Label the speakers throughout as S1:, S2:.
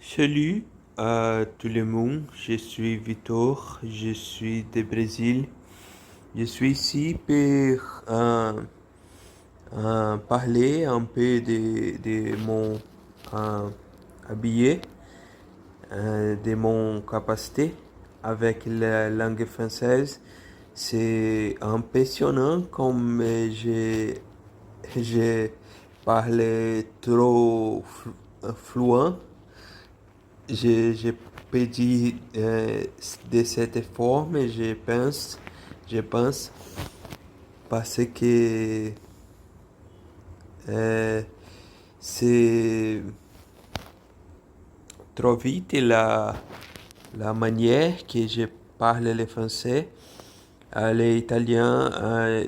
S1: Salut à tout le monde, je suis Vitor, je suis du Brésil. Je suis ici pour parler un peu de mon euh, habillé, de mon capacité avec la langue française. C'est impressionnant comme je parle trop fluent. Je peux dire de cette forme, je pense, parce que euh, c'est trop vite la manière que je parle le français. L'italien, euh,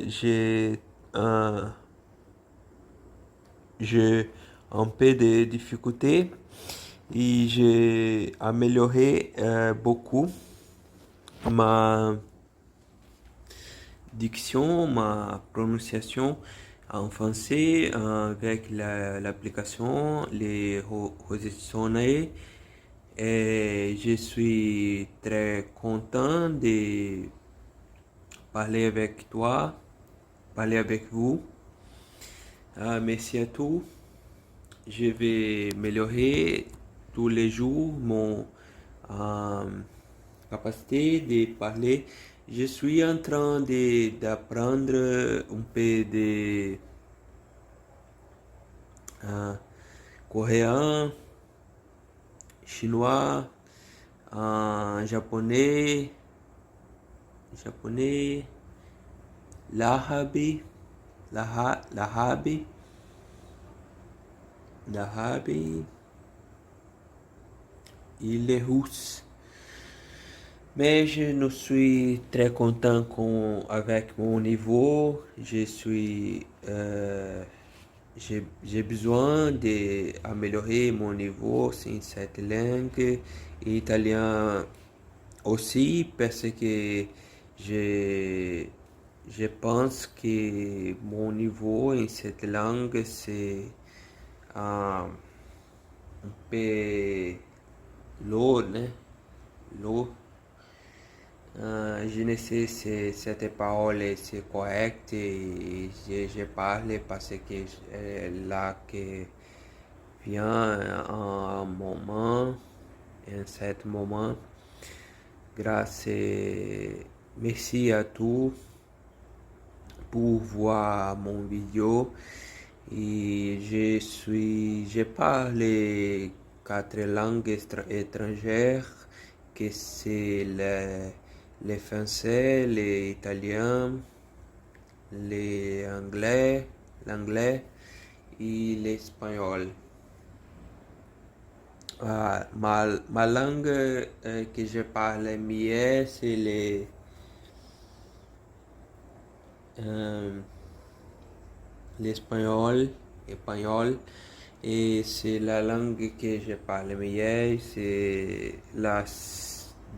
S1: j'ai un peu de difficulté et j'ai amélioré beaucoup ma diction, ma prononciation en français avec l'application, les reçonnés. Et je suis très content de parler avec toi, parler avec vous. Merci à tous. Je vais améliorer tous les jours mon euh, capacité de parler. Je suis en train d'apprendre un peu de euh, coréen, chinois, japonais, l'arabe, l'arabe, l'arabe et le russe. Mais je ne suis très content avec mon niveau. J'ai besoin d'améliorer mon niveau dans cette langue. Italien aussi parce que je, je pense que mon niveau en cette langue c'est un peu lourd, né? Lourd. Je ne sais si cette parole est correcte et je parle parce que là que vient un moment, en cet moment, grâce, merci à tous pour voir mon vidéo et je parle quatre langues étrangères que c'est le français, l'italien, l'anglais et l'espagnol. Ma langue que je parle mieux, c'est euh, espagnol, et c'est la langue que je parle mieux. C'est la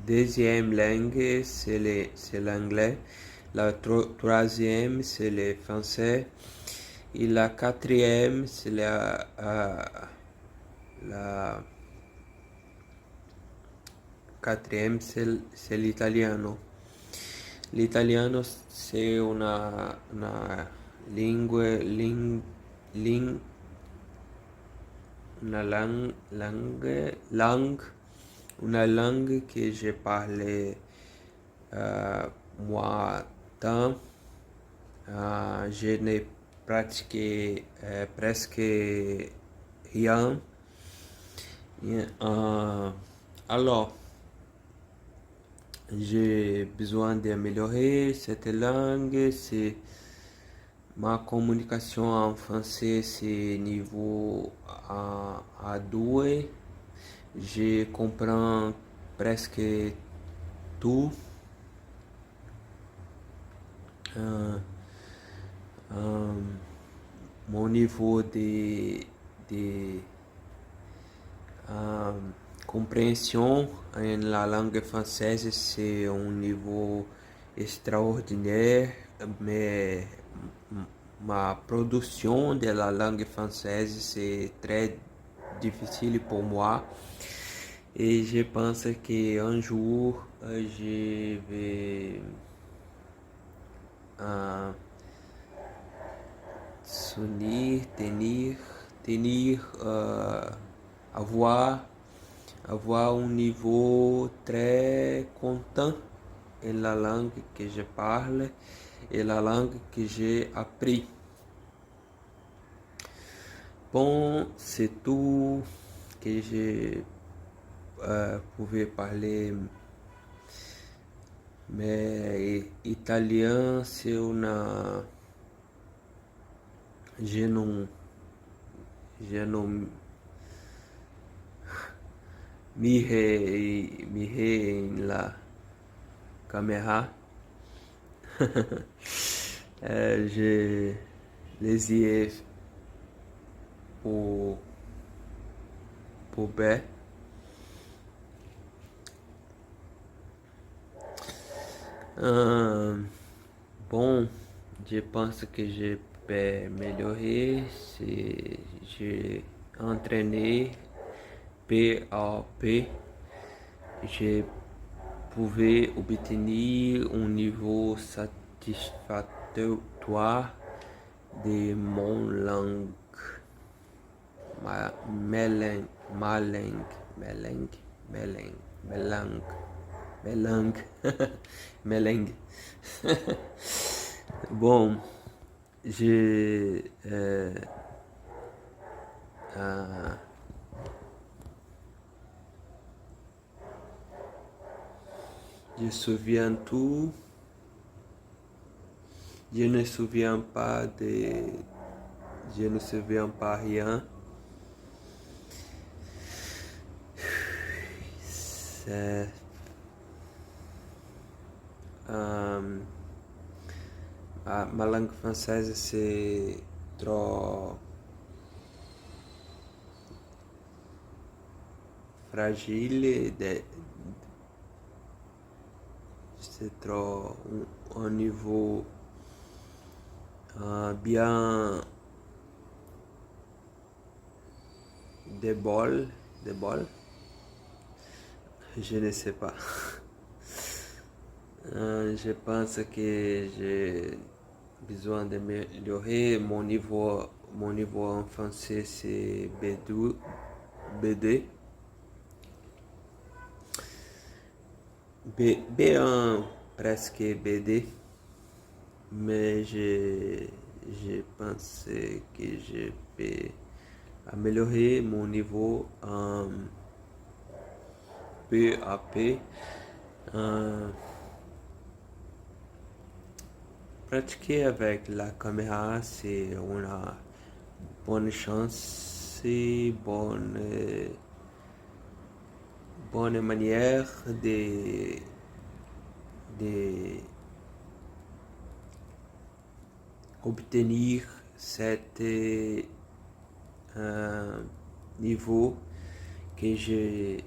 S1: deuxième langue, c'est l'anglais. La troisième, c'est le français. Et la quatrième, c'est la quatrième, c'est l'italiano. L'italiano c'est una lingue, una una langue que je parle moi tant. Je n'ai pratiqué presque rien. Alors, j'ai besoin d'améliorer cette langue. C'est ma communication en français, c'est niveau A2. Je comprends presque tout. Euh, euh, Mon niveau de compréhension en la langue française, c'est un niveau extraordinaire, mais ma production de la langue française, c'est très difficile pour moi. Et je pense qu'un jour, je vais euh, s'unir, avoir, avoir un niveau très content en la langue que je parle et la langue que j'ai appris. Bon, c'est tout que je pouvais parler, mais italien c'est una... Je não mirei em la caméra. Je les ai pour, pour B. Bon, je pense que je peux améliorer si j'ai entraîné P à P. Je pouvais obtenir un niveau satisfactoire de mon langue. Melangue. Melangue. Bon, je je souviens tout. Je ne souviens pas de... Je ne souviens pas rien. C'est... ma langue française c'est trop fragile, c'est trop un niveau bien débolle, je ne sais pas. Je pense que j'ai besoin d'améliorer mon niveau en français c'est B2, B2, B1 presque B2, mais je pense que je peux améliorer mon niveau en PAP. Pratiquer avec la caméra, c'est une bonne chance, bonne manière de obtenir cet niveau que je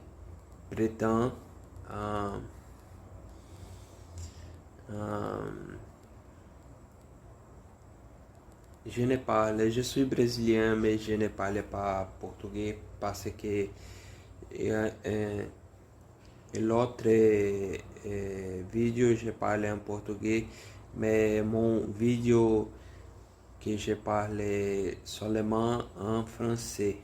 S1: prétends je suis brésilien, mais je ne parle pas portugais parce que l'autre vidéo je parle en portugais, mais mon vidéo que je parle seulement en français.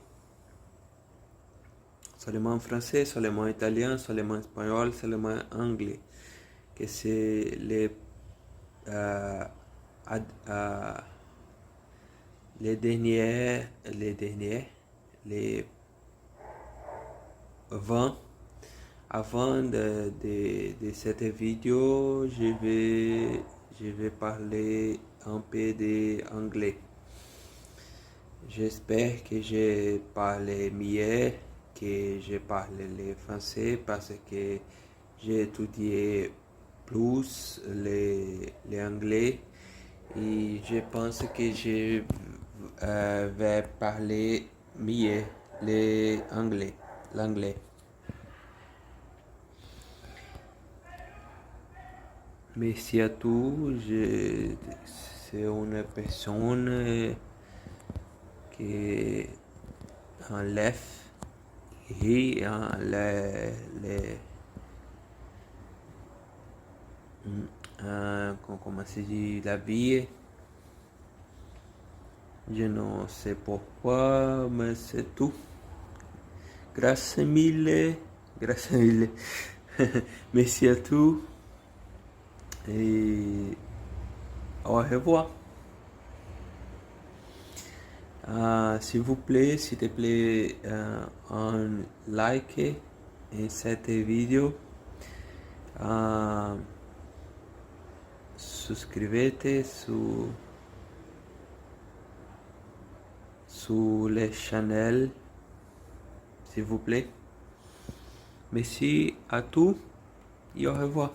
S1: Seulement en français, seulement en italien, seulement en espagnol, seulement en anglais. Que c'est les les 20 avant de cette vidéo, je vais parler un peu d'anglais. J'espère que je parle mieux que je parle le français parce que j'ai étudié plus l'anglais et je pense que je vais parler mieux l'anglais. Merci à tous. C'est une personne qui enlève et comment se dit, la vie. Je ne sais pourquoi, mais c'est tout. Grazie mille. Grazie mille. Merci à tous. Et au revoir. S'il te plaît, un like et cette vidéo. Suscríbete sur les channels, s'il vous plaît. Merci à tous et au revoir.